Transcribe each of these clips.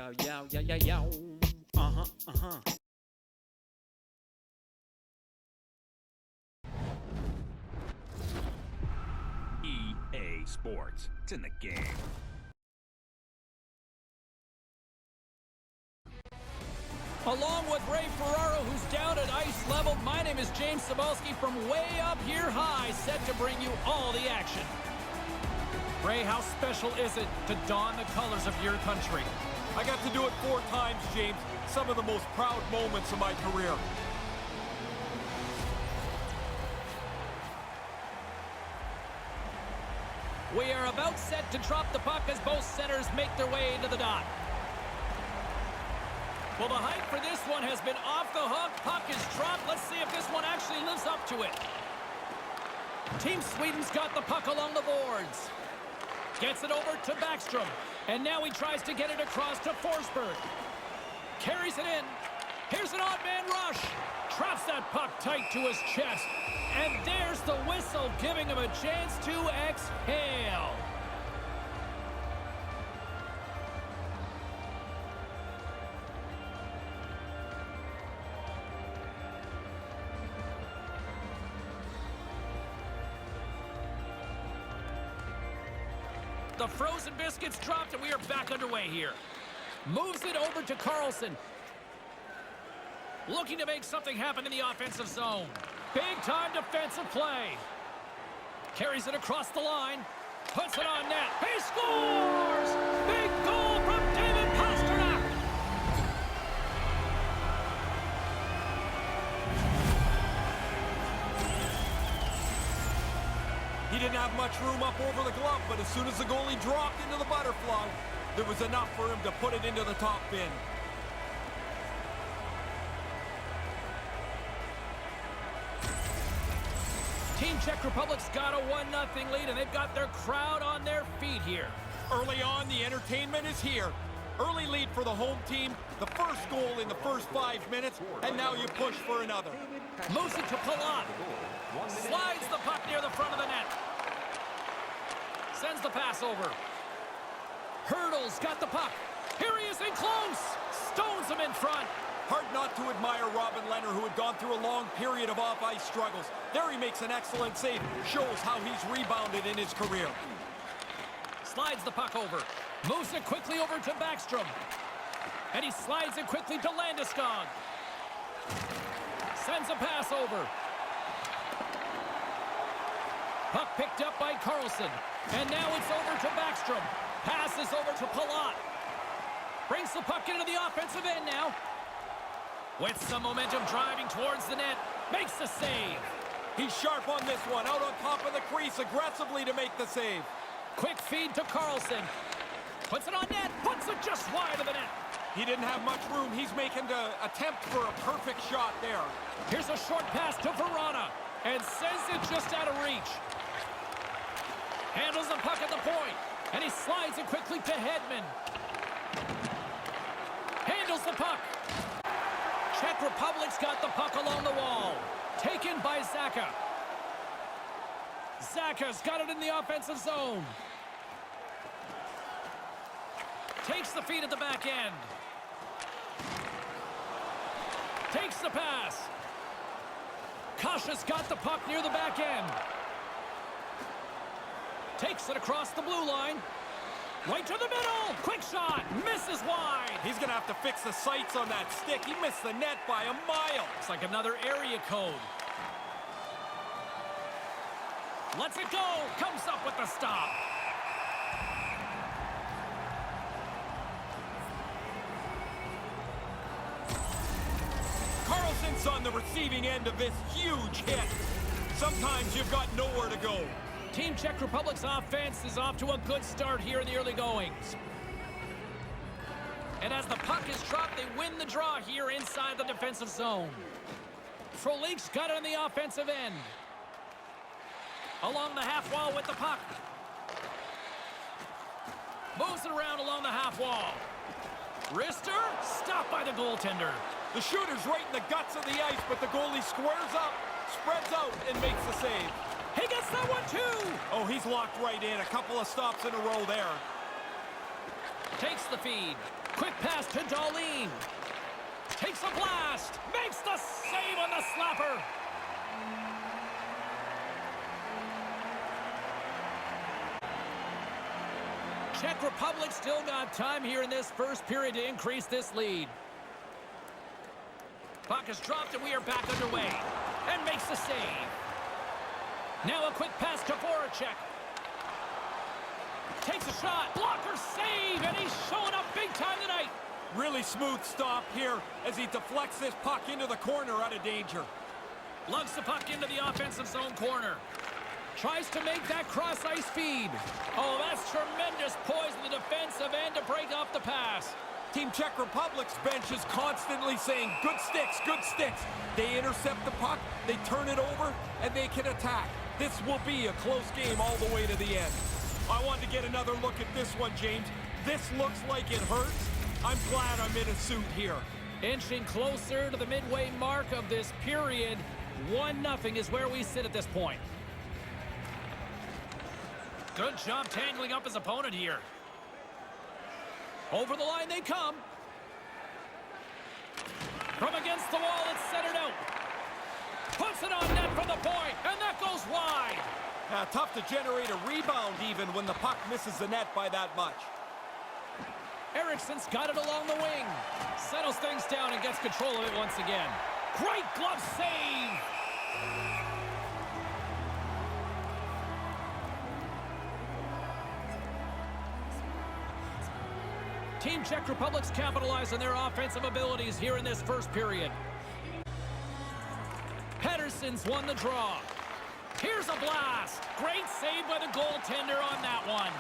Yow, yow, yow, yow, yow. Uh-huh, uh-huh. EA Sports. It's in the game. Along with Ray Ferraro, who's down at ice level, my name is James Cebulski from way up here high, set to bring you all the action. Ray, how special is it to don the colors of your country? I got to do it 4 times, James. Some of the most proud moments of my career. We are about set to drop the puck as both centers make their way into the dot. Well, the hype for this one has been off the hook. Puck is dropped. Let's see if this one actually lives up to it. Team Sweden's got the puck along the boards. Gets it over to Backstrom. And now he tries to get it across to Forsberg. Carries it in. Here's an odd man rush. Traps that puck tight to his chest. And there's the whistle, giving him a chance to exhale. The frozen biscuits dropped, and we are back underway here. Moves it over to Carlson. Looking to make something happen in the offensive zone. Big-time defensive play. Carries it across the line. Puts it on net. He scores! Big goal from David Pasternak! He didn't have much room up over the glove, but as soon as the goalie dropped into the butterfly, there was enough for him to put it into the top bin. Team Czech Republic's got a 1-0 lead, and they've got their crowd on their feet here. Early on, the entertainment is here. Early lead for the home team, the first goal in the first 5 minutes, and now you push for another. Moves it to Palat. Slides the puck near the front of the net. Sends the pass over. Hurdles got the puck. Here he is in close. Stones him in front. Hard not to admire Robin Lehner, who had gone through a long period of off-ice struggles. There he makes an excellent save. Shows how he's rebounded in his career. Slides the puck over. Moves it quickly over to Backstrom. And he slides it quickly to Landeskog. Sends a pass over. Puck picked up by Carlson. And now it's over to Backstrom. Passes over to Palat. Brings the puck into the offensive end now. With some momentum driving towards the net. Makes the save. He's sharp on this one. Out on top of the crease aggressively to make the save. Quick feed to Carlson. Puts it on net. Puts it just wide of the net. He didn't have much room. He's making the attempt for a perfect shot there. Here's a short pass to Verana. And sends it just out of reach. Handles the puck at the point. And he slides it quickly to Hedman. Handles the puck. Czech Republic's got the puck along the wall. Taken by Zaka. Zaka's got it in the offensive zone. Takes the feed at the back end. Takes the pass. Kasha's got the puck near the back end. Takes it across the blue line. Right to the middle. Quick shot. Misses wide. He's going to have to fix the sights on that stick. He missed the net by a mile. It's like another area code. Lets it go. Comes up with the stop. Carlson's on the receiving end of this huge hit. Sometimes you've got nowhere to go. Team Czech Republic's offense is off to a good start here in the early goings. And as the puck is dropped, they win the draw here inside the defensive zone. Frolik's got it on the offensive end. Along the half wall with the puck. Moves it around along the half wall. Wrister, stopped by the goaltender. The shooter's right in the guts of the ice, but the goalie squares up, spreads out, and makes the save. He gets that one too! Oh, he's locked right in. A couple of stops in a row there. Takes the feed. Quick pass to Darlene. Takes a blast. Makes the save on the slapper. Czech Republic still got time here in this first period to increase this lead. Puck is dropped and we are back underway. And makes the save. Now a quick pass to Voracek. Takes a shot. Blocker save. And he's showing up big time tonight. Really smooth stop here as he deflects this puck into the corner out of danger. Lugs the puck into the offensive zone corner. Tries to make that cross-ice feed. Oh, that's tremendous poise in the defensive end to break off the pass. Team Czech Republic's bench is constantly saying, good sticks, good sticks. They intercept the puck, they turn it over, and they can attack. This will be a close game all the way to the end. I wanted to get another look at this one, James. This looks like it hurts. I'm glad I'm in a suit here. Inching closer to the midway mark of this period. 1-0 is where we sit at this point. Good job tangling up his opponent here. Over the line they come. From against the wall, it's centered out. Puts it on net from the point, and that goes wide. Tough to generate a rebound even when the puck misses the net by that much. Eriksson's got it along the wing. Settles things down and gets control of it once again. Great glove save. Team Czech Republic's capitalized on their offensive abilities here in this first period. Pedersen's won the draw. Here's a blast. Great save by the goaltender on that one.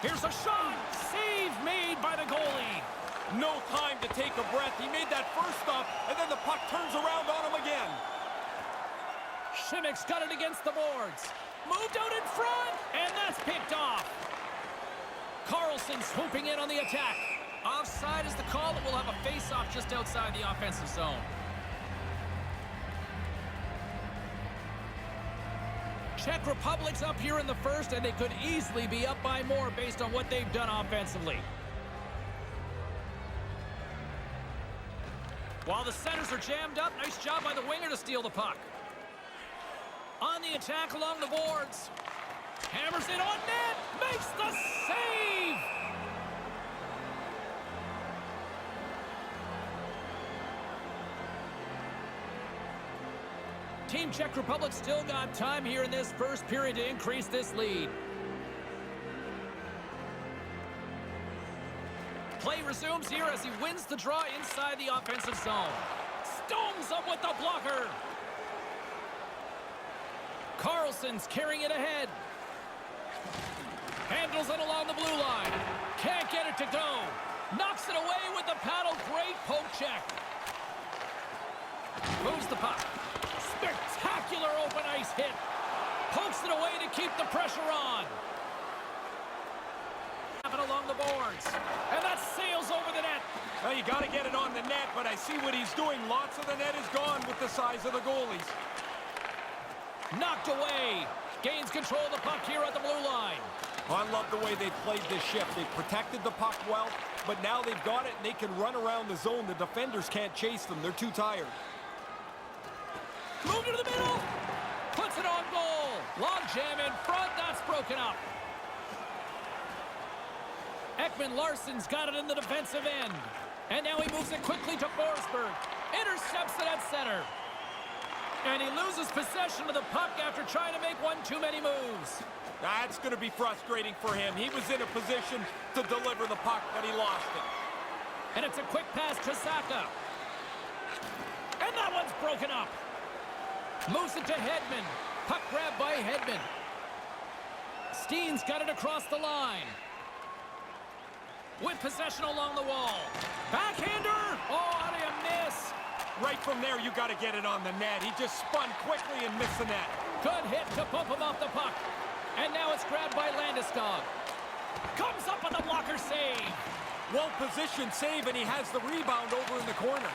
Here's a shot. Save made by the goalie. No time to take a breath. He made that first stop, and then the puck turns around on him again. Shimmick's got it against the boards. Moved out in front, and that's picked off. Carlson swooping in on the attack. Offside is the call that will have a face-off just outside the offensive zone. Czech Republic's up here in the first, and they could easily be up by more based on what they've done offensively. While the centers are jammed up, nice job by the winger to steal the puck. On the attack along the boards. Hammers it on net. Makes the save. Team Czech Republic still got time here in this first period to increase this lead. Play resumes here as he wins the draw inside the offensive zone. Stones up with the blocker. Carlson's carrying it ahead. Handles it along the blue line. Can't get it to go. Knocks it away with the paddle. Great poke check. Moves the puck. Spectacular open ice hit. Pokes it away to keep the pressure on. Along the boards. And that sails over the net. Well, you got to get it on the net, but I see what he's doing. Lots of the net is gone with the size of the goalies. Knocked away. Gains control of the puck here at the blue line. I love the way they played this shift. They protected the puck well, but now they've got it and they can run around the zone. The defenders can't chase them. They're too tired. Moved into the middle. Puts it on goal. Long jam in front. That's broken up. Ekman Larsson's got it in the defensive end. And now he moves it quickly to Forsberg. Intercepts it at center. And he loses possession of the puck after trying to make one too many moves. That's going to be frustrating for him. He was in a position to deliver the puck, but he lost it. And it's a quick pass to Saka. And that one's broken up. Moves it to Hedman. Puck grab by Hedman. Steen's got it across the line. With possession along the wall. Backhander! Oh, how do you miss? Right from there, you got to get it on the net. He just spun quickly and missed the net. Good hit to bump him off the puck. And now it's grabbed by Landeskog. Comes up with the blocker save. Well-positioned save, and he has the rebound over in the corner.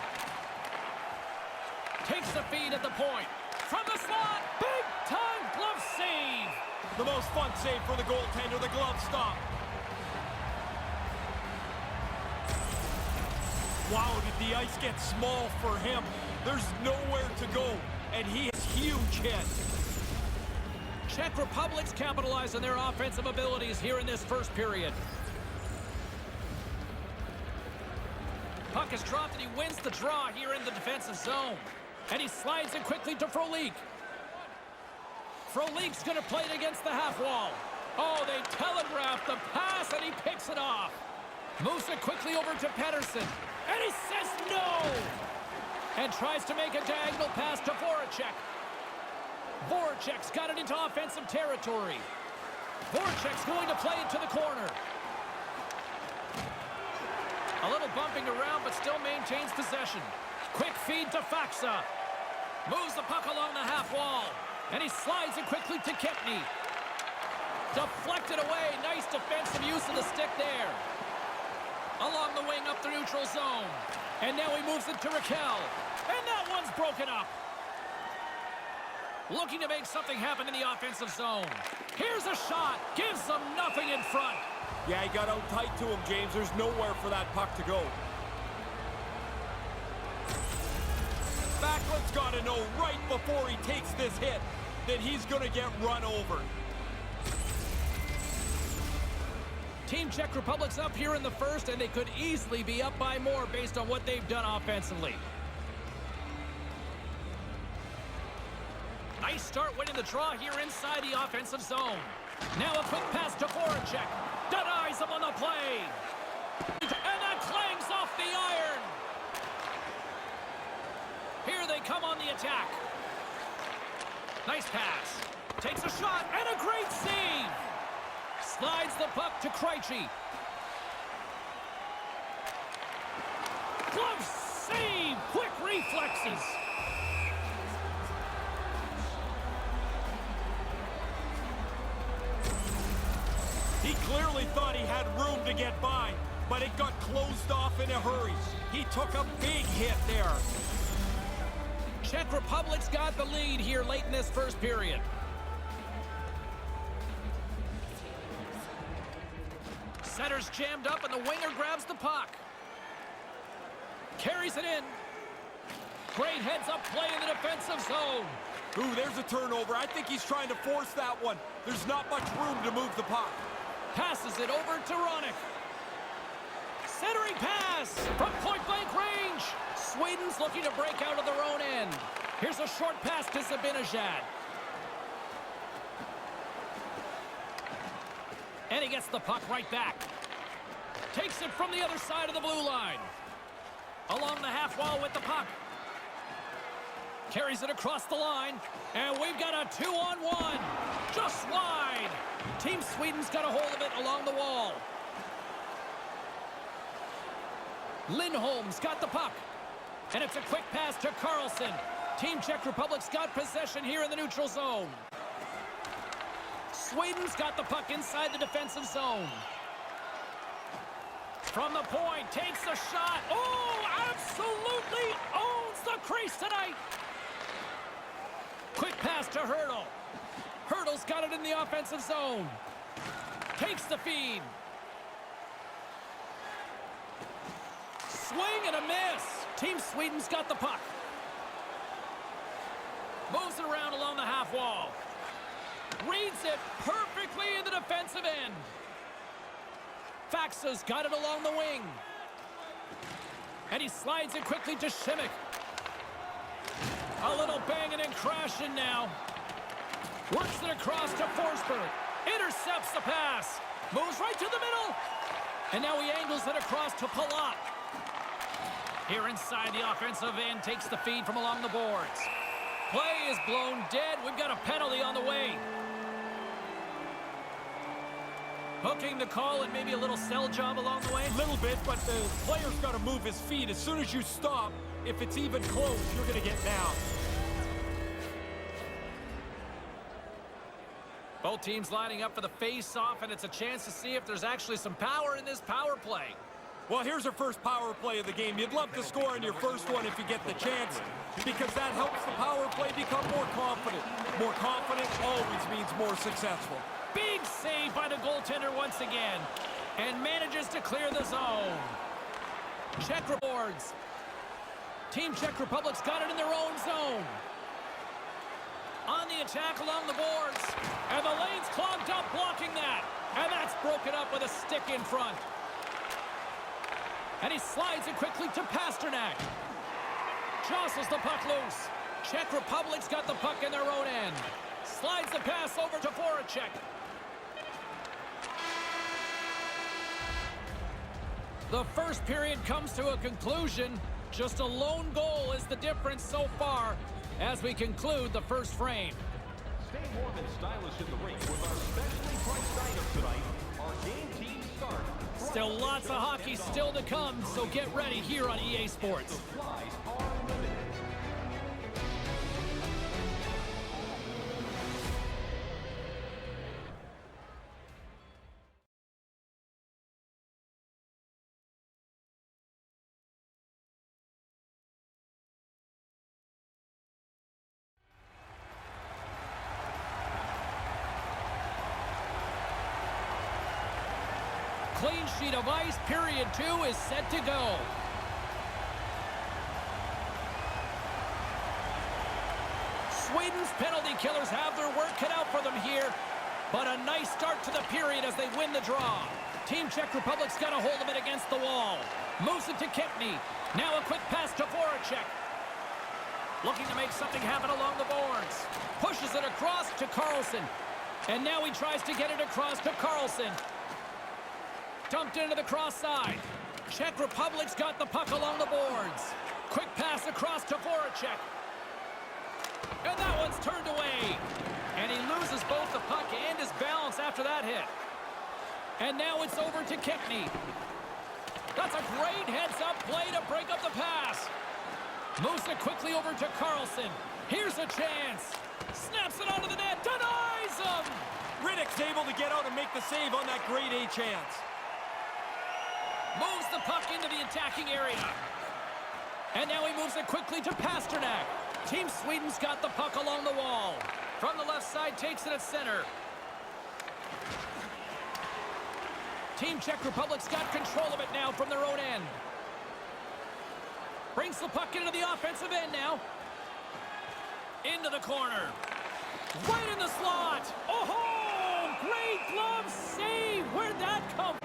Takes the feed at the point. From the slot, big-time glove save. The most fun save for the goaltender, the glove stop. Wow, did the ice get small for him? There's nowhere to go, and he has huge hit. Czech Republic's capitalized on their offensive abilities here in this first period. Puck is dropped, and he wins the draw here in the defensive zone. And he slides it quickly to Frolik. Frolik's going to play it against the half wall. Oh, they telegraphed the pass, and he picks it off. Moves it quickly over to Pedersen. And he says no! And tries to make a diagonal pass to Voracek. Voracek's got it into offensive territory. Voracek's going to play it to the corner. A little bumping around, but still maintains possession. Quick feed to Faxa. Moves the puck along the half wall. And he slides it quickly to Kempny. Deflected away. Nice defensive use of the stick there. Along the wing up the neutral zone. And now he moves it to Raquel. And that one's broken up. Looking to make something happen in the offensive zone. Here's a shot. Gives them nothing in front. Yeah, he got out tight to him, James. There's nowhere for that puck to go. Backlund's got to know right before he takes this hit that he's going to get run over. Team Czech Republic's up here in the first, and they could easily be up by more based on what they've done offensively. Nice start winning the draw here inside the offensive zone. Now a quick pass to Voracek. Denies him on the play. And that clangs off the iron. Here they come on the attack. Nice pass. Takes a shot and a great save. Slides the puck to Krejci. Glove save. Quick reflexes. He clearly thought he had room to get by, but it got closed off in a hurry. He took a big hit there. Czech Republic's got the lead here late in this first period. Center's jammed up, and the winger grabs the puck. Carries it in. Great heads-up play in the defensive zone. Ooh, there's a turnover. I think he's trying to force that one. There's not much room to move the puck. Passes it over to Ronick. Centering pass from point-blank range. Sweden's looking to break out of their own end. Here's a short pass to Zibanejad. And he gets the puck right back. Takes it from the other side of the blue line. Along the half wall with the puck. Carries it across the line. And we've got a 2-on-1. Just wide. Team Sweden's got a hold of it along the wall. Lindholm's got the puck. And it's a quick pass to Carlson. Team Czech Republic's got possession here in the neutral zone. Sweden's got the puck inside the defensive zone. From the point, takes a shot. Oh, absolutely owns the crease tonight. Quick pass to Hurdle. Hurdle's got it in the offensive zone. Takes the feed. Swing and a miss. Team Sweden's got the puck. Moves it around along the half wall. Reads it perfectly in the defensive end. Faxa's got it along the wing. And he slides it quickly to Šimik. A little banging and crashing now. Works it across to Forsberg. Intercepts the pass. Moves right to the middle. And now he angles it across to Palat. Here inside the offensive end, takes the feed from along the boards. Play is blown dead. We've got a penalty on the way. Hooking the call and maybe a little sell job along the way. A little bit, but the player's got to move his feet. As soon as you stop, if it's even close, you're going to get down. Both teams lining up for the face-off, and it's a chance to see if there's actually some power in this power play. Well, here's our first power play of the game. You'd love to score on your first one if you get the chance, because that helps the power play become more confident. More confident always means more successful. Big save by the goaltender once again, and manages to clear the zone. Czech boards. Team Czech Republic's got it in their own zone. On the attack along the boards. And the lane's clogged up, blocking that. And that's broken up with a stick in front. And he slides it quickly to Pasternak. Jostles the puck loose. Czech Republic's got the puck in their own end. Slides the pass over to Voracek. The first period comes to a conclusion. Just a lone goal is the difference so far as we conclude the first frame. Stay warm and stylish in the rink with our specially priced items tonight. Our game team start. Still lots of hockey still to come, so get ready here on EA Sports. Supplies are limited. Clean sheet of ice, period 2 is set to go. Sweden's penalty killers have their work cut out for them here, but a nice start to the period as they win the draw. Team Czech Republic's got a hold of it against the wall. Moves it to Kempny. Now a quick pass to Voracek. Looking to make something happen along the boards. Pushes it across to Carlson. And now he tries to get it across to Carlson. Dumped into the cross side. Czech Republic's got the puck along the boards. Quick pass across to Voracek. And that one's turned away. And he loses both the puck and his balance after that hit. And now it's over to Kempny. That's a great heads-up play to break up the pass. Moves it quickly over to Carlson. Here's a chance. Snaps it onto the net. Denies him. Riddick's able to get out and make the save on that grade A chance. Moves the puck into the attacking area. And now he moves it quickly to Pasternak. Team Sweden's got the puck along the wall. From the left side, takes it at center. Team Czech Republic's got control of it now from their own end. Brings the puck into the offensive end now. Into the corner. Right in the slot. Oh, great glove save. Where'd that come from?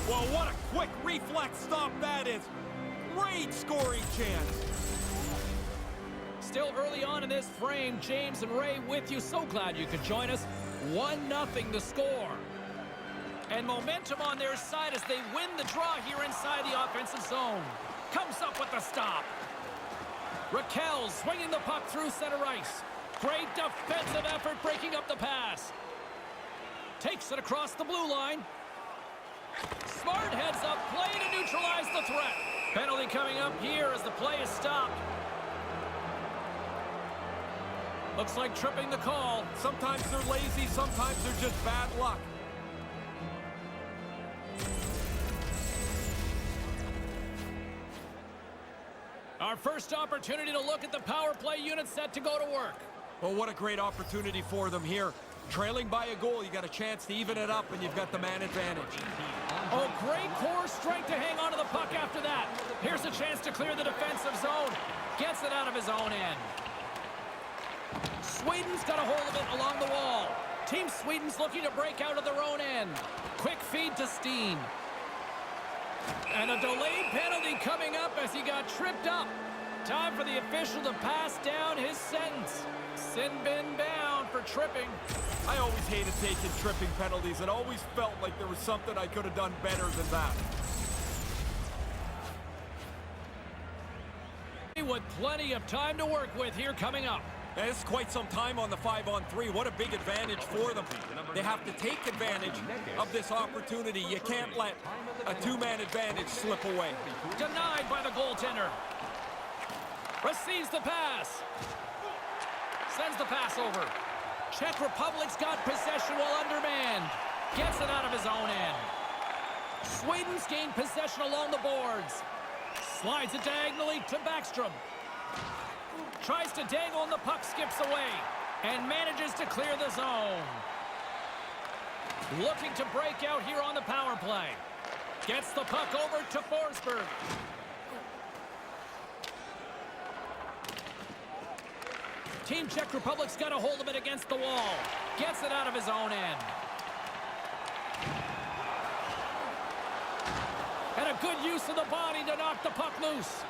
Well, what a quick reflex stop that is. Great scoring chance. Still early on in this frame, James and Ray with you. So glad you could join us. 1-0 the score. And momentum on their side as they win the draw here inside the offensive zone. Comes up with the stop. Raquel swinging the puck through center ice. Great defensive effort breaking up the pass. Takes it across the blue line. Smart heads up play to neutralize the threat. Penalty coming up here as the play is stopped. Looks like tripping the call. Sometimes they're lazy, sometimes they're just bad luck. Our first opportunity to look at the power play unit set to go to work. Well, what a great opportunity for them here. Trailing by a goal, you got a chance to even it up, and you've got the man advantage. Oh, great core strength to hang on to the puck after that. Here's a chance to clear the defensive zone. Gets it out of his own end. Sweden's got a hold of it along the wall. Team Sweden's looking to break out of their own end. Quick feed to Steen. And a delayed penalty coming up as he got tripped up. Time for the official to pass down his sentence. Sin bin down for tripping. I always hated taking tripping penalties. It always felt like there was something I could have done better than that. With plenty of time to work with here coming up. And it's quite some time on the 5-on-3. What a big advantage for them. They have to take advantage of this opportunity. You can't let a two-man advantage slip away. Denied by the goaltender. Receives the pass. Sends the pass over. Czech Republic's got possession while undermanned. Gets it out of his own end. Sweden's gained possession along the boards. Slides it diagonally to Backstrom. Tries to dangle and the puck skips away. And manages to clear the zone. Looking to break out here on the power play. Gets the puck over to Forsberg. Team Czech Republic's got a hold of it against the wall. Gets it out of his own end. And a good use of the body to knock the puck loose.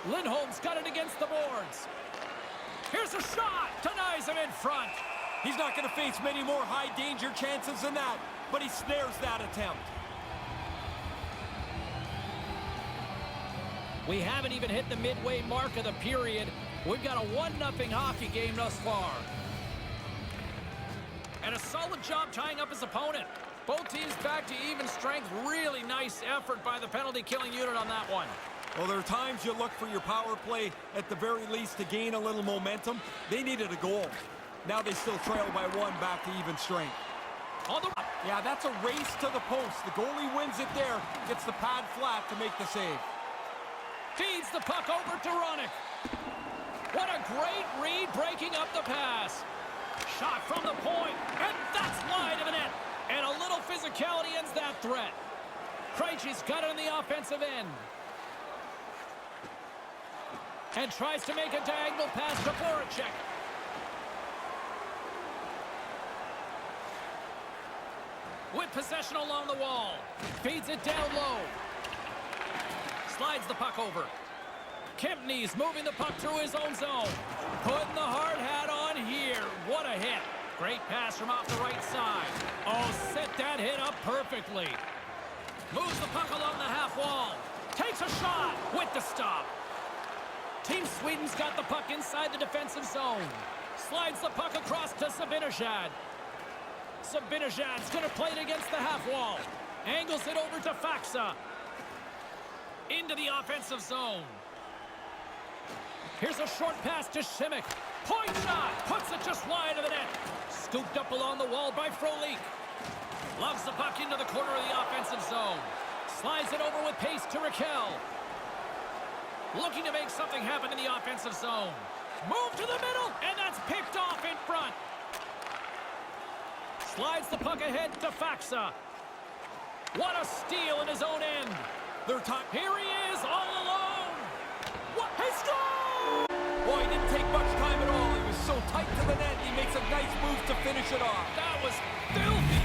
Lindholm's got it against the boards. Here's a shot. Denies him in front. He's not going to face many more high-danger chances than that, but he snares that attempt. We haven't even hit the midway mark of the period. We've got a 1-0 hockey game thus far. And a solid job tying up his opponent. Both teams back to even strength. Really nice effort by the penalty-killing unit on that one. Well, there are times you look for your power play at the very least to gain a little momentum. They needed a goal. Now they still trail by 1 back to even strength. Yeah, that's a race to the post. The goalie wins it there, gets the pad flat to make the save. Feeds the puck over to Ronick. What a great read breaking up the pass. Shot from the point, and that's wide of the net. And a little physicality ends that threat. Krejci's got it on the offensive end. And tries to make a diagonal pass to Voracek. With possession along the wall. Feeds it down low. Slides the puck over. Kempney's moving the puck through his own zone. Putting the hard hat on here. What a hit. Great pass from off the right side. Oh, set that hit up perfectly. Moves the puck along the half wall. Takes a shot with the stop. Team Sweden's got the puck inside the defensive zone. Slides the puck across to Zibanejad. Zibanejad's going to play it against the half wall. Angles it over to Faksa. Into the offensive zone. Here's a short pass to Simic. Point shot. Puts it just wide of the net. Scooped up along the wall by Frolik. Loves the puck into the corner of the offensive zone. Slides it over with pace to Raquel. Looking to make something happen in the offensive zone. Move to the middle, and that's picked off in front. Slides the puck ahead to Faksa. What a steal in his own end. Here he is, all alone. What? He scored! Boy, he didn't take much time at all. He was so tight to the net, he makes a nice move to finish it off. That was filthy.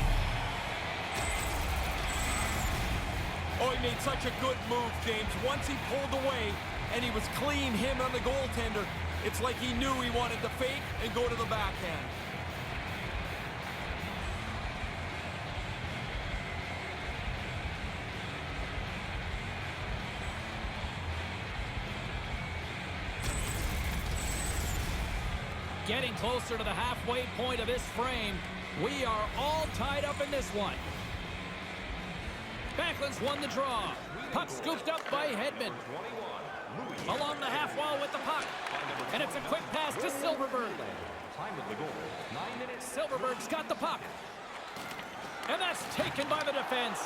Oh, he made such a good move, James. Once he pulled away, and he was clean, him on the goaltender, it's like he knew he wanted to fake and go to the backhand. Getting closer to the halfway point of this frame. We are all tied up in this one. Backlund's won the draw. Puck scooped up by Hedman. Along the half wall with the puck. And it's a quick pass to Silverberg. Silverberg's got the puck. And that's taken by the defense.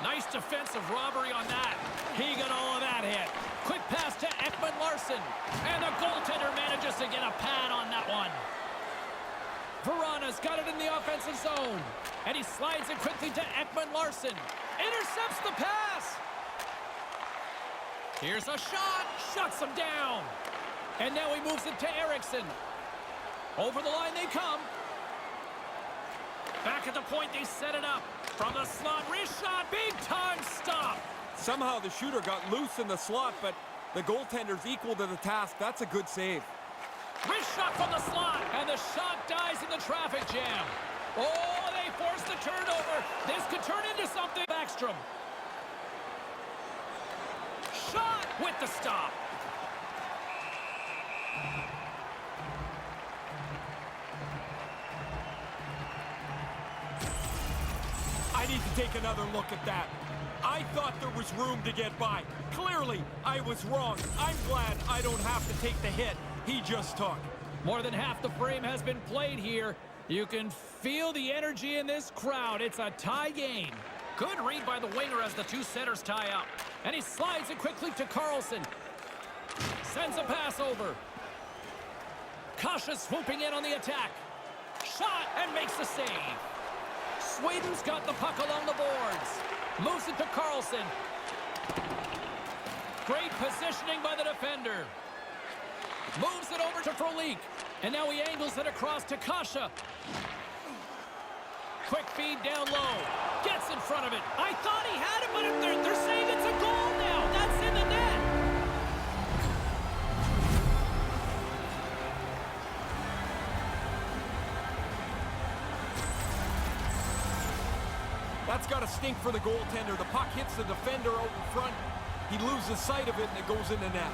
Nice defensive robbery on that. He got all of that hit. Quick pass to Ekman Larsson. And the goaltender manages to get a pad on that one. Verana's got it in the offensive zone. And he slides it quickly to Ekman Larsson. Intercepts the pass. Here's a shot. Shuts him down. And now he moves it to Eriksson. Over the line they come. Back at the point, they set it up. From the slot, wrist shot, big time stop. Somehow the shooter got loose in the slot, but the goaltender's equal to the task. That's a good save. Wrist shot from the slot, and the shot dies in the traffic jam. Oh, they forced the turnover. This could turn into something. Backstrom. Shot with the stop. I need to take another look at that. I thought there was room to get by. Clearly, I was wrong. I'm glad I don't have to take the hit he just took. More than half the frame has been played here. You can feel the energy in this crowd. It's a tie game. Good read by the winger as the two centers tie up. And he slides it quickly to Carlson. Sends a pass over. Kasha swooping in on the attack. Shot and makes the save. Sweden's got the puck along the boards. Moves it to Carlson. Great positioning by the defender. Moves it over to Frolik. And now he angles it across to Kasha. Quick feed down low. Gets in front of it. I thought he had it, but they're saying it's a goal now. That's in the net. That's got to stink for the goaltender. The puck hits the defender out in front. He loses sight of it, and it goes in the net.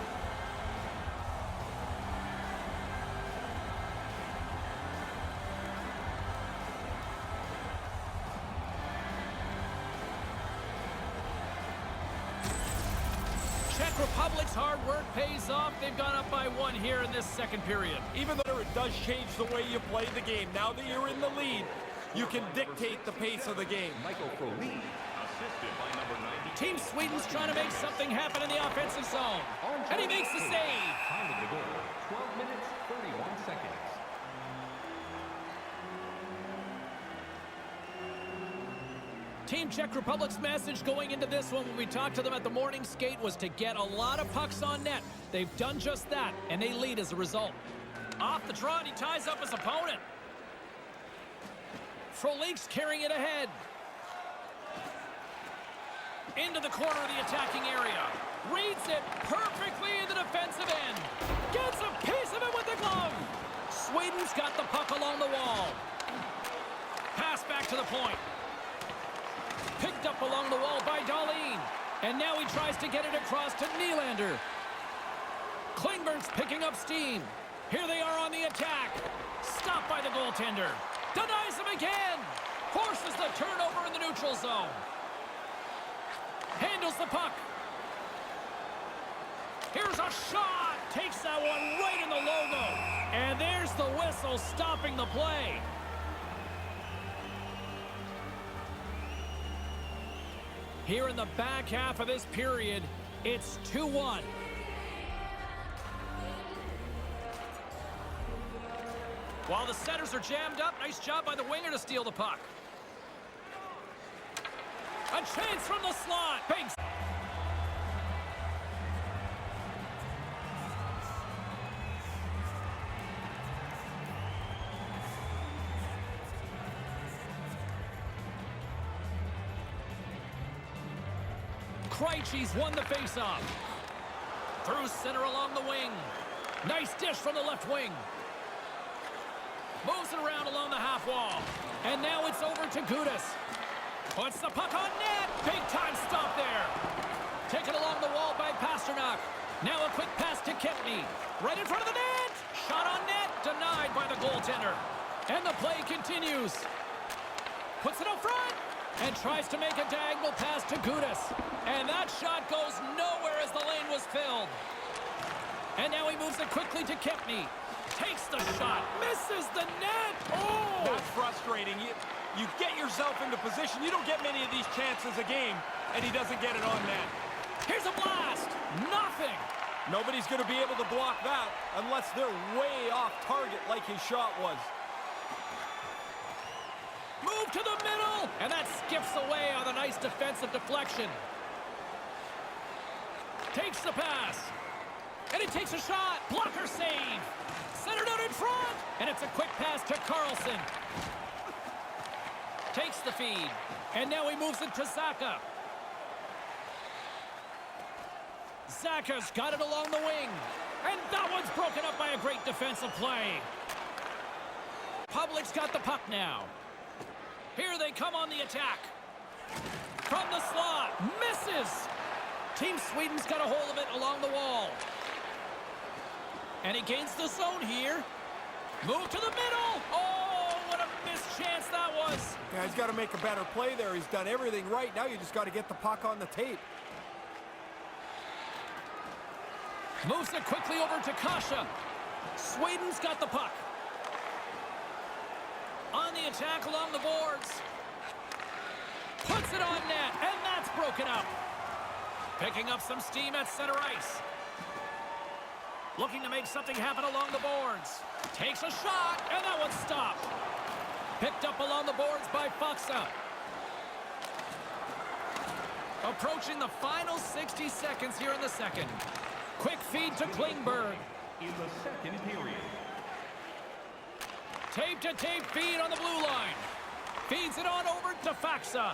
Czech Republic's hard work pays off. They've gone up by 1 here in this second period. Even though it does change the way you play the game, now that you're in the lead, you can dictate the pace of the game. Michael Frolik, assisted by number 90. Team Sweden's trying to make something happen in the offensive zone. And he makes the save. Time of the goal, 12 minutes, 31 seconds. Team Czech Republic's message going into this one when we talked to them at the morning skate was to get a lot of pucks on net. They've done just that, and they lead as a result. Off the draw, and he ties up his opponent. Frolik's carrying it ahead. Into the corner of the attacking area. Reads it perfectly in the defensive end. Gets a piece of it with the glove. Sweden's got the puck along the wall. Pass back to the point. Picked up along the wall by Dahlin. And now he tries to get it across to Nylander. Klingberg's picking up steam. Here they are on the attack. Stopped by the goaltender. Denies him again. Forces the turnover in the neutral zone. Handles the puck. Here's a shot. Takes that one right in the logo. And there's the whistle stopping the play. Here in the back half of this period, it's 2-1. While the centers are jammed up, nice job by the winger to steal the puck. A chance from the slot. Banks. Krejci's won the faceoff. Through center along the wing. Nice dish from the left wing. Moves it around along the half wall. And now it's over to Gudas. Puts the puck on net. Big time stop there. Taken along the wall by Pasternak. Now a quick pass to Kempny. Right in front of the net. Shot on net. Denied by the goaltender. And the play continues. Puts it up front. And tries to make a diagonal pass to Gudas. And that shot goes nowhere as the lane was filled. And now he moves it quickly to Kempny. Takes the shot. Misses the net. Oh! That's frustrating. You get yourself into position. You don't get many of these chances a game, and he doesn't get it on net. Here's a blast. Nothing. Nobody's going to be able to block that unless they're way off target like his shot was. Move to the middle, and that skips away on a nice defensive deflection. Takes the pass, and he takes a shot. Blocker save. Centered out in front, and it's a quick pass to Carlson. Takes the feed, and now he moves it to Zaka. Zaka's got it along the wing, and that one's broken up by a great defensive play. Public's got the puck now. Here they come on the attack. From the slot, misses. Team Sweden's got a hold of it along the wall. And he gains the zone here. Move to the middle. Oh, what a missed chance that was. Yeah, he's got to make a better play there. He's done everything right. Now you just got to get the puck on the tape. Moves it quickly over to Kasha. Sweden's got the puck. On the attack along the boards. Puts it on net, and that's broken up. Picking up some steam at center ice. Looking to make something happen along the boards. Takes a shot, and that one's stopped. Picked up along the boards by Faksa. Approaching the final 60 seconds here in the second. Quick feed to Klingberg. In the second period. Tape-to-tape feed on the blue line. Feeds it on over to Faxa.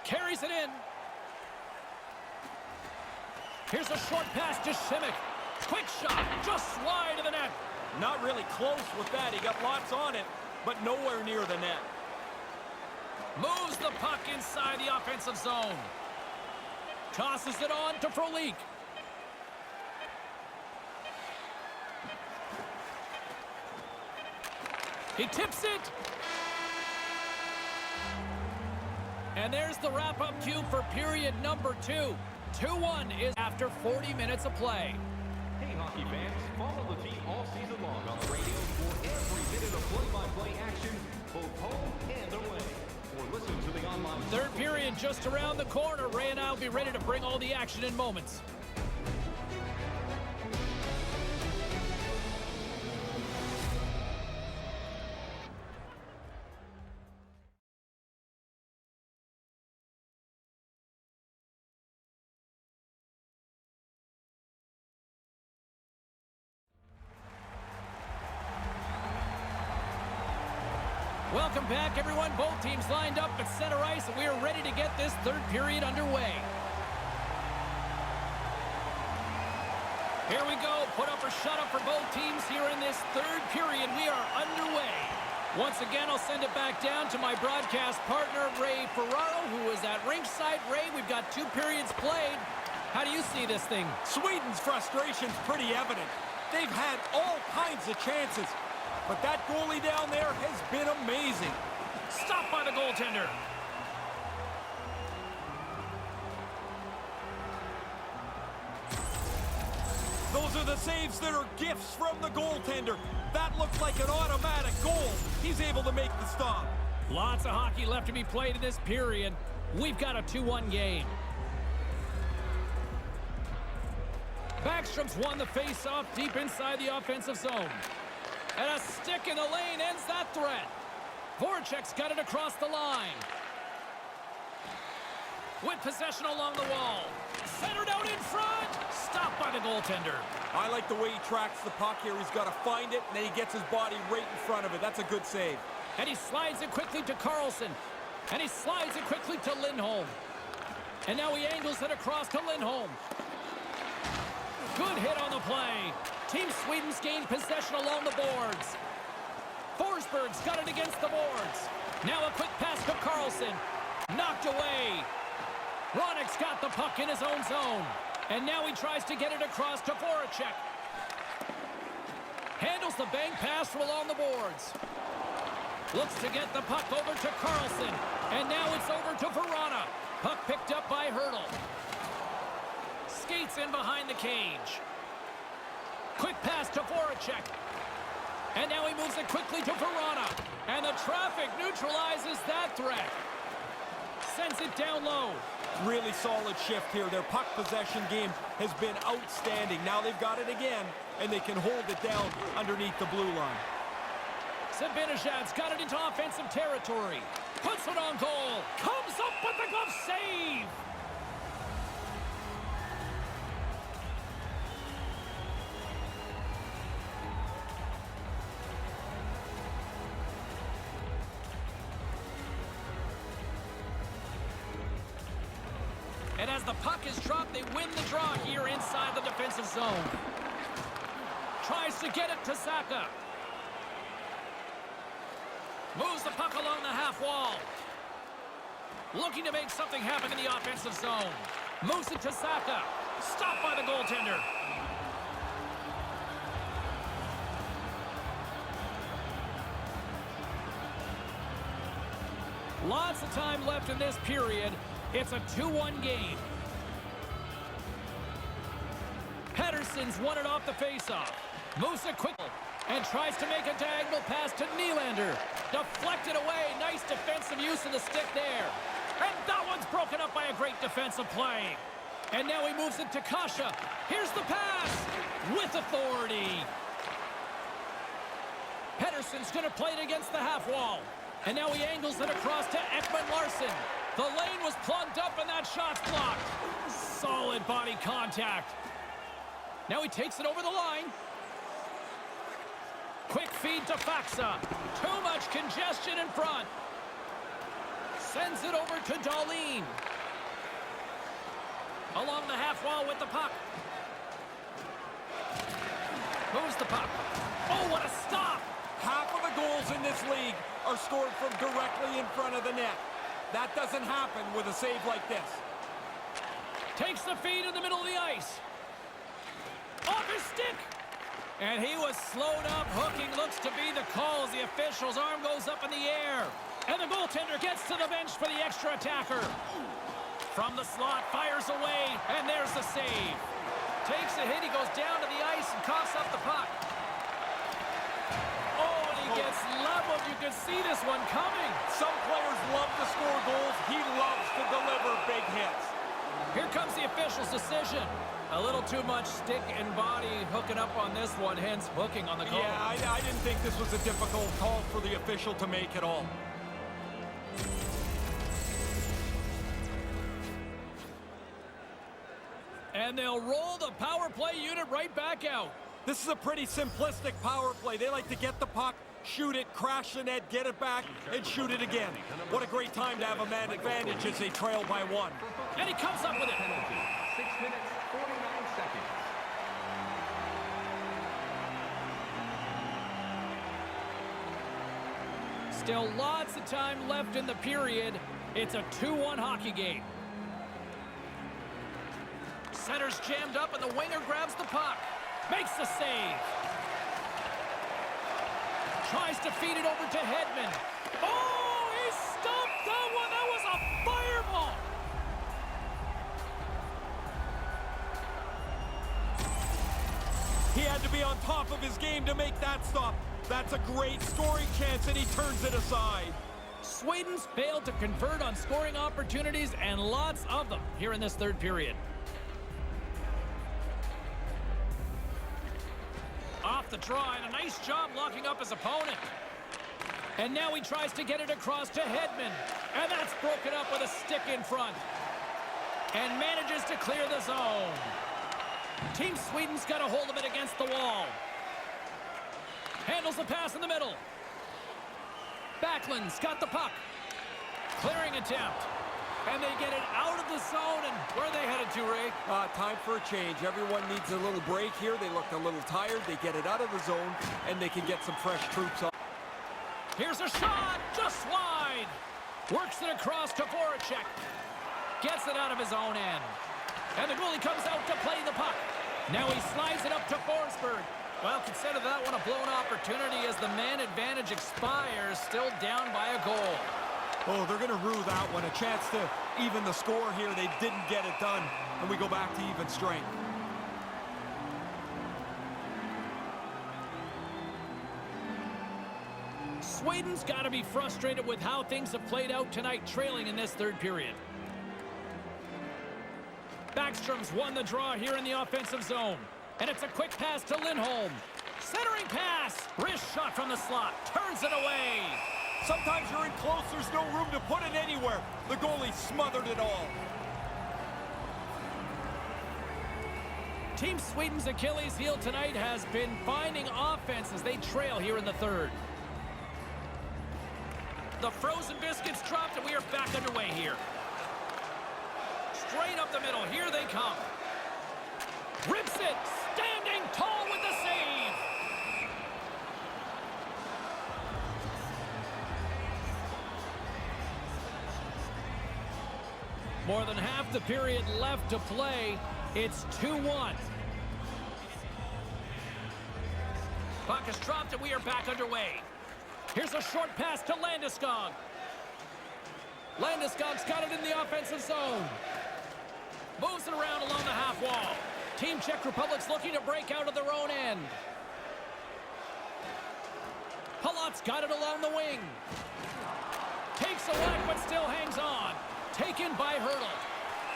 Carries it in. Here's a short pass to Simic. Quick shot, just wide of the net. Not really close with that. He got lots on it, but nowhere near the net. Moves the puck inside the offensive zone. Tosses it on to Frolik. He tips it. And there's the wrap-up cue for period number 2. 2-1 is after 40 minutes of play. Hey, hockey fans, follow the team all season long on the radio for every minute of play-by-play action, both home and away. Or listen to the online... Third period just around the corner. Ray and I will be ready to bring all the action in moments. Welcome back, everyone. Both teams lined up at center ice, and we are ready to get this third period underway. Here we go. Put up or shut up for both teams here in this third period. We are underway. Once again, I'll send it back down to my broadcast partner, Ray Ferraro, who is at ringside. Ray, we've got 2 periods played. How do you see this thing? Sweden's frustration's pretty evident. They've had all kinds of chances. But that goalie down there has been amazing. Stopped by the goaltender. Those are the saves that are gifts from the goaltender. That looks like an automatic goal. He's able to make the stop. Lots of hockey left to be played in this period. We've got a 2-1 game. Backstrom's won the face-off deep inside the offensive zone. And a stick in the lane ends that threat. Voracek's got it across the line. With possession along the wall. Centered out in front. Stopped by the goaltender. I like the way he tracks the puck here. He's got to find it, and then he gets his body right in front of it. That's a good save. And he slides it quickly to Carlson. And he slides it quickly to Lindholm. And now he angles it across to Lindholm. Good hit on the play. Team Sweden's gained possession along the boards. Forsberg's got it against the boards. Now a quick pass to Carlson. Knocked away. Ronick's got the puck in his own zone. And now he tries to get it across to Voracek. Handles the bank pass from along the boards. Looks to get the puck over to Carlson. And now it's over to Verana. Puck picked up by Hurdle. Skates in behind the cage. Quick pass to Voracek. And now he moves it quickly to Verana. And the traffic neutralizes that threat. Sends it down low. Really solid shift here. Their puck possession game has been outstanding. Now they've got it again, and they can hold it down underneath the blue line. Zibanejad's got it into offensive territory. Puts it on goal. Comes up with the glove save. And as the puck is dropped, they win the draw here inside the defensive zone. Tries to get it to Saka. Moves the puck along the half wall. Looking to make something happen in the offensive zone. Moves it to Saka. Stopped by the goaltender. Lots of time left in this period. It's a 2-1 game. Pettersson's won it off the faceoff. Moves it quickly and tries to make a diagonal pass to Nylander. Deflected away. Nice defensive use of the stick there. And that one's broken up by a great defensive play. And now he moves it to Kasha. Here's the pass with authority. Pettersson's going to play it against the half wall. And now he angles it across to Ekman Larsson. The lane was plugged up and that shot's blocked. Solid body contact. Now he takes it over the line. Quick feed to Faxa. Too much congestion in front. Sends it over to Darlene. Along the half wall with the puck. Moves the puck. Oh, what a stop! Half of the goals in this league are scored from directly in front of the net. That doesn't happen with a save like this. Takes the feed in the middle of the ice. Off his stick! And he was slowed up. Hooking looks to be the call as the official's arm goes up in the air. And the goaltender gets to the bench for the extra attacker. From the slot, fires away, and there's the save. Takes a hit, he goes down to the ice and coughs up the puck. Oh, and he gets leveled. You can see this one coming. Some players love to score goals. He loves to deliver big hits. Here comes the official's decision. A little too much stick and body hooking up on this one, hence hooking on the call. Yeah, I didn't think this was a difficult call for the official to make at all. And they'll roll the power play unit right back out. This is a pretty simplistic power play. They like to get the puck, shoot it, crash the net, get it back, and shoot it again. What a great time to have a man advantage as they trail by one. And he comes up with it. 6 minutes, 49 seconds. Still lots of time left in the period. It's a 2-1 hockey game. Center's jammed up and the winger grabs the puck. Makes the save. Tries to feed it over to Hedman. Oh, he stopped that one. That was a fireball. He had to be on top of his game to make that stop. That's a great scoring chance, and he turns it aside. Sweden's failed to convert on scoring opportunities, and lots of them here in this third period. Off the draw, and a nice job locking up his opponent. And now he tries to get it across to Hedman. And that's broken up with a stick in front. And manages to clear the zone. Team Sweden's got a hold of it against the wall. Handles the pass in the middle. Backlund's got the puck. Clearing attempt. And they get it out of the zone. And where are they headed to, Ray? Time for a change. Everyone needs a little break here. They looked a little tired. They get it out of the zone, and they can get some fresh troops on. Here's a shot, just wide. Works it across to Voracek. Gets it out of his own end. And the goalie comes out to play the puck. Now he slides it up to Forsberg. Well, consider that one a blown opportunity as the man advantage expires, still down by a goal. Oh, they're going to rue that one. A chance to even the score here. They didn't get it done. And we go back to even strength. Sweden's got to be frustrated with how things have played out tonight, trailing in this third period. Backstrom's won the draw here in the offensive zone. And it's a quick pass to Lindholm. Centering pass. Wrist shot from the slot. Turns it away. Sometimes you're in close, there's no room to put it anywhere. The goalie smothered it all. Team Sweden's Achilles heel tonight has been finding offense as they trail here in the third. The frozen biscuits dropped and we are back underway here. Straight up the middle, here they come. Rips it, standing tall with the save. More than half the period left to play. It's 2-1. Puck is dropped and we are back underway. Here's a short pass to Landeskog. Landeskog's got it in the offensive zone. Moves it around along the half wall. Team Czech Republic's looking to break out of their own end. Palat's got it along the wing. Takes a whack but still hangs on. Taken by Hurdle.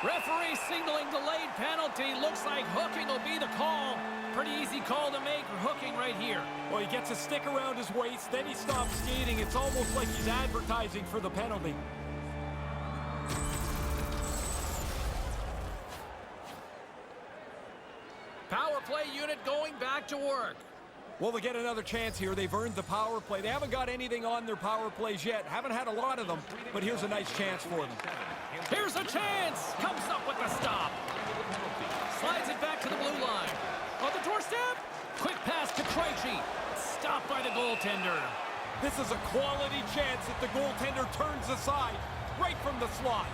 Referee signaling delayed penalty. Looks like hooking will be the call. Pretty easy call to make, hooking right here. Well, he gets a stick around his waist, then he stops skating. It's almost like he's advertising for the penalty. Power play unit going back to work. Well, they get another chance here. They've earned the power play. They haven't got anything on their power plays yet. Haven't had a lot of them, but here's a nice chance for them. Here's a chance. Comes up with the stop. Slides it back to the blue line. On the doorstep. Quick pass to Krejci. Stopped by the goaltender. This is a quality chance that the goaltender turns aside right from the slot.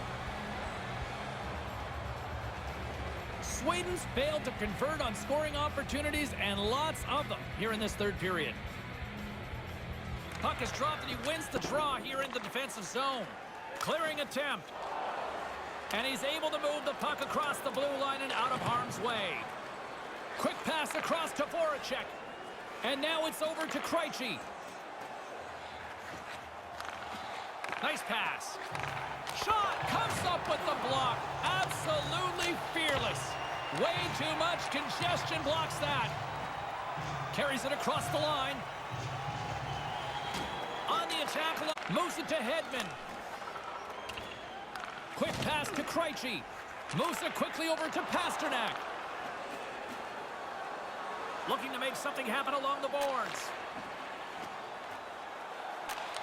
Sweden's failed to convert on scoring opportunities, and lots of them here in this third period. Puck is dropped, and he wins the draw here in the defensive zone. Clearing attempt. And he's able to move the puck across the blue line and out of harm's way. Quick pass across to Voracek. And now it's over to Krejci. Nice pass. Shot comes up with the block. Absolutely fearless. Way too much congestion blocks that. Carries it across the line. On the attack, moves it to Hedman. Quick pass to Krejci. Moves it quickly over to Pasternak. Looking to make something happen along the boards.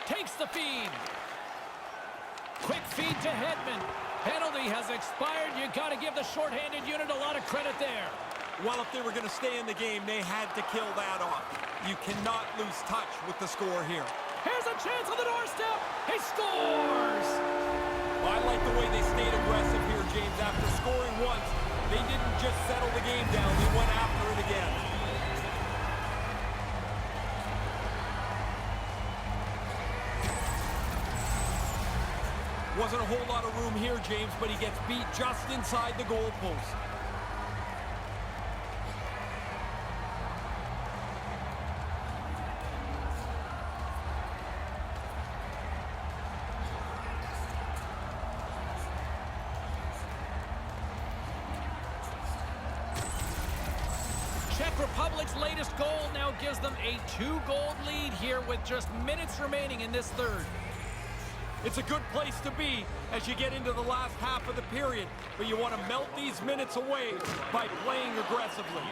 Takes the feed. Quick feed to Hedman. Penalty has expired. You got to give the shorthanded unit a lot of credit there. Well, if they were going to stay in the game, they had to kill that off. You cannot lose touch with the score here. Here's a chance on the doorstep. He scores! I like the way they stayed aggressive here, James. After scoring once, they didn't just settle the game down. They went after it again. Wasn't a whole lot of room here, James, but he gets beat just inside the goalpost. Czech Republic's latest goal now gives them a 2-goal lead here with just minutes remaining in this third. It's a good place to be as you get into the last half of the period, but you want to melt these minutes away by playing aggressively.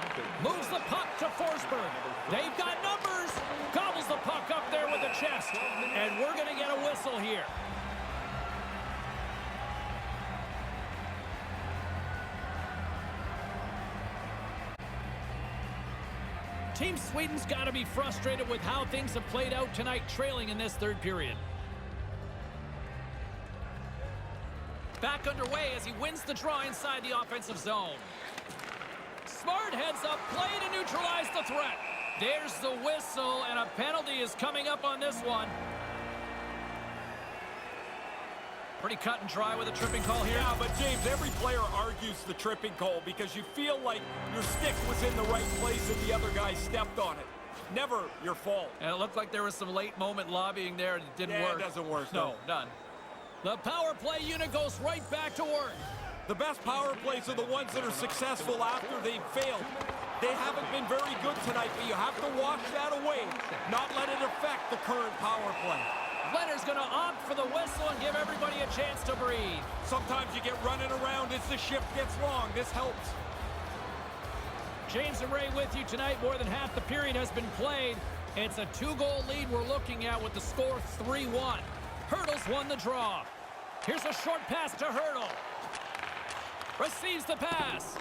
Moves the puck to Forsberg. They've got numbers. Gobbles the puck up there with the chest. And we're going to get a whistle here. Team Sweden's got to be frustrated with how things have played out tonight, trailing in this third period. Back underway as he wins the draw inside the offensive zone. Smart heads up, play to neutralize the threat. There's the whistle, and a penalty is coming up on this one. Pretty cut and dry with a tripping call here. Yeah, but James, every player argues the tripping call because you feel like your stick was in the right place and the other guy stepped on it. Never your fault. And it looked like there was some late moment lobbying there and it didn't Yeah, work. it doesn't work. No, none. The power play unit goes right back to work. The best power plays are the ones that are successful after they've failed. They haven't been very good tonight, but you have to wash that away, not let it affect the current power play. Leonard's going to opt for the whistle and give everybody a chance to breathe. Sometimes you get running around as the shift gets long. This helps. James and Ray with you tonight. More than half the period has been played. It's a 2-goal lead we're looking at with the score 3-1. Hurdle's won the draw. Here's a short pass to Hurdle. Receives the pass.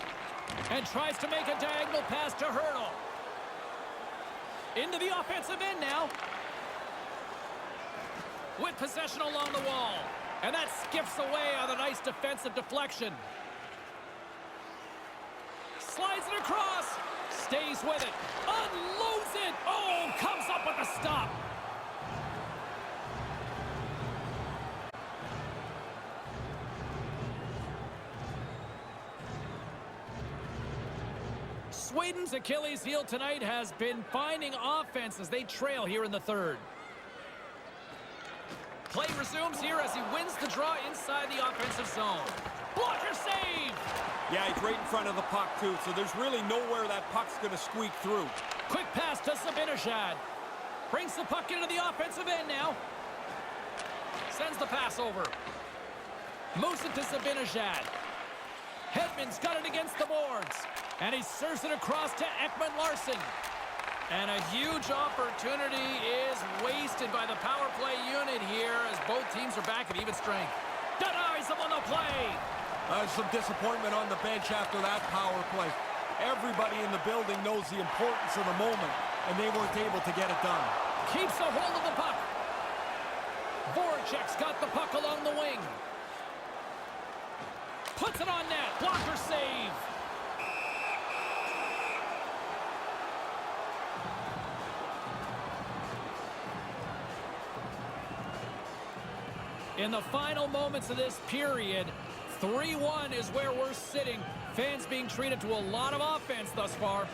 And tries to make a diagonal pass to Hurdle. Into the offensive end now. With possession along the wall. And that skips away on a nice defensive deflection. Slides it across. Stays with it. Unloads it. Oh, comes up with a stop. Sweden's Achilles heel tonight has been finding offense as they trail here in the third. Play resumes here as he wins the draw inside the offensive zone. Blocker save! Yeah, he's right in front of the puck, too, so there's really nowhere that puck's going to squeak through. Quick pass to Zibanejad. Brings the puck into the offensive end now. Sends the pass over. Moves it to Zibanejad. Hedman's got it against the boards. And he serves it across to Ekman Larsson. And a huge opportunity is wasted by the power play unit here as both teams are back at even strength. Denies him on the play. Some disappointment on the bench after that power play. Everybody in the building knows the importance of the moment, and they weren't able to get it done. Keeps a hold of the puck. Voracek's got the puck along the wing. Puts it on net. Blocker save. In the final moments of this period, 3-1 is where we're sitting. Fans being treated to a lot of offense thus far.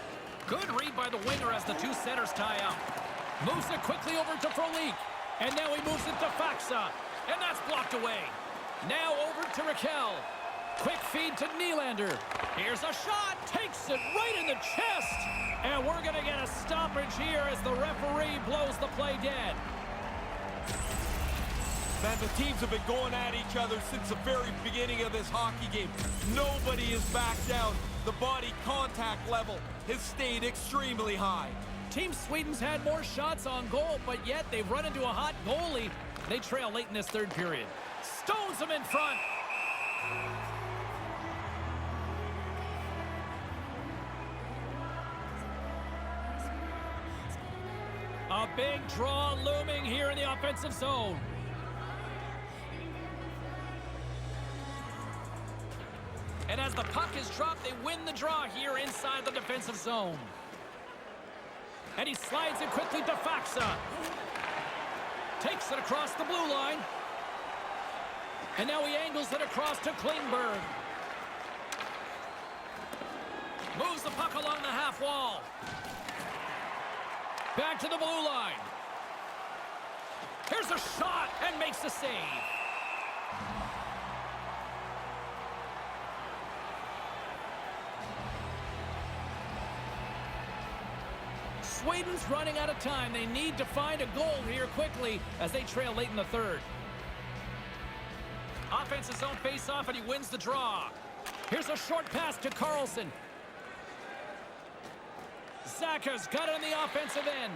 Good read by the winger as the two centers tie up. Moves it quickly over to Frolik. And now he moves it to Faxa. And that's blocked away. Now over to Raquel. Quick feed to Nylander. Here's a shot. Takes it right in the chest. And we're going to get a stoppage here as the referee blows the play dead. Man, the teams have been going at each other since the very beginning of this hockey game. Nobody is backed down. The body contact level has stayed extremely high. Team Sweden's had more shots on goal, but yet they've run into a hot goalie. They trail late in this third period. Stones him in front. A big draw looming here in the offensive zone. And as the puck is dropped, they win the draw here inside the defensive zone. And he slides it quickly to Faxa. Takes it across the blue line. And now he angles it across to Klingberg. Moves the puck along the half wall. Back to the blue line. Here's a shot and makes the save. Sweden's running out of time. They need to find a goal here quickly as they trail late in the third. Offensive zone face-off, and he wins the draw. Here's a short pass to Carlson. Zaka's got it on the offensive end.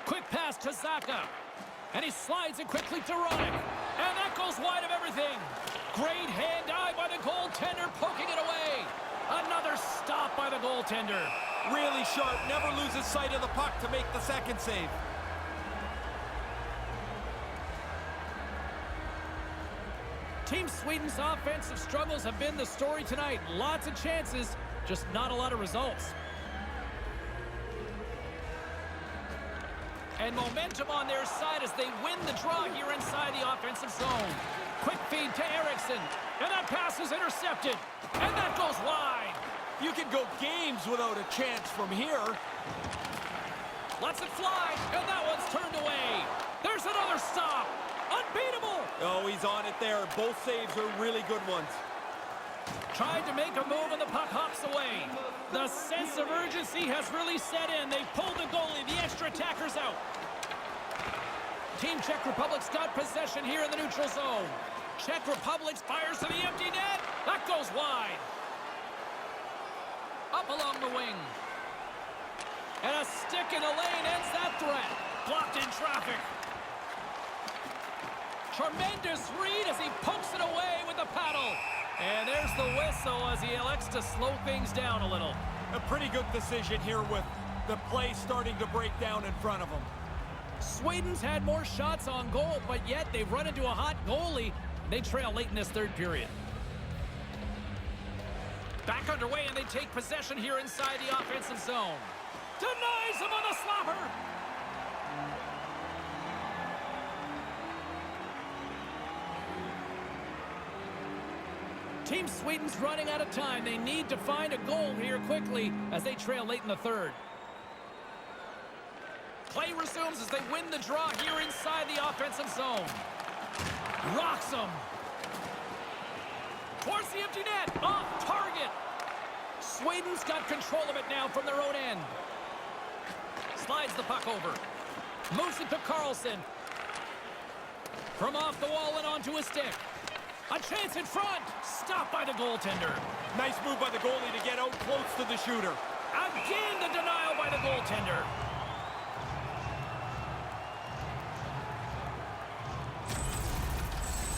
Quick pass to Zaka. And he slides it quickly to Ronick. And that goes wide of everything. Great hand-eye by the goaltender, poking it away. Another stop by the goaltender. Really sharp, never loses sight of the puck to make the second save. Team Sweden's offensive struggles have been the story tonight. Lots of chances, just not a lot of results. And momentum on their side as they win the draw here inside the offensive zone. Quick feed to Eriksson. And that pass is intercepted. And that goes wide. You can go games without a chance from here. Lets it fly, and that one's turned away. There's another stop. Unbeatable. Oh, he's on it there. Both saves are really good ones. Tried to make a move, and the puck hops away. The sense of urgency has really set in. They pulled the goalie. The extra attacker's out. Team Czech Republic's got possession here in the neutral zone. Czech Republic fires to the empty net. That goes wide. Up along the wing. And a stick in the lane ends that threat. Blocked in traffic. Tremendous read as he pokes it away with the paddle. And there's the whistle as he elects to slow things down a little. A pretty good decision here with the play starting to break down in front of him. Sweden's had more shots on goal, but yet they've run into a hot goalie. They trail late in this third period. Back underway, and they take possession here inside the offensive zone. Denies him on the slapper. Team Sweden's running out of time. They need to find a goal here quickly as they trail late in the third. Play resumes as they win the draw here inside the offensive zone. Rocks him. Towards the empty net. Off target. Sweden's got control of it now from their own end. Slides the puck over. Moves it to Carlson. From off the wall and onto a stick. A chance in front. Stopped by the goaltender. Nice move by the goalie to get out close to the shooter. Again, the denial by the goaltender.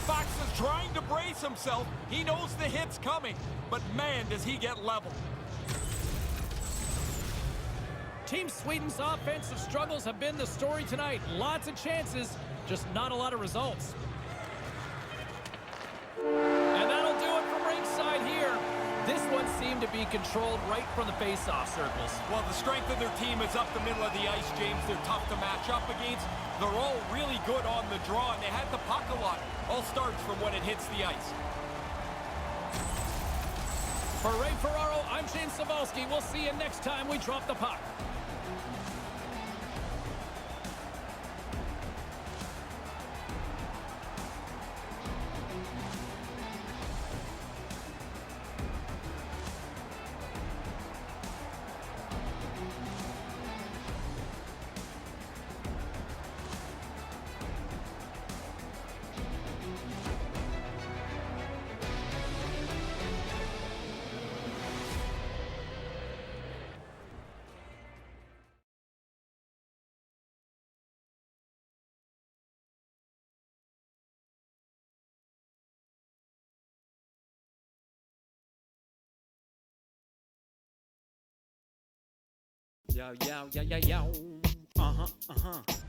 Fox is trying to brace himself. He knows the hit's coming, but man, does he get leveled. Team Sweden's offensive struggles have been the story tonight. Lots of chances, just not a lot of results. And that'll do it from ringside here. This one seemed to be controlled right from the face-off circles. Well, the strength of their team is up the middle of the ice, James. They're tough to match up against. They're all really good on the draw, and they had the puck a lot. All starts from when it hits the ice. For Ray Ferraro, I'm Shane Savalski. We'll see you next time we drop the puck. Yo, yo, yo, yo, yo. Uh-huh, uh-huh.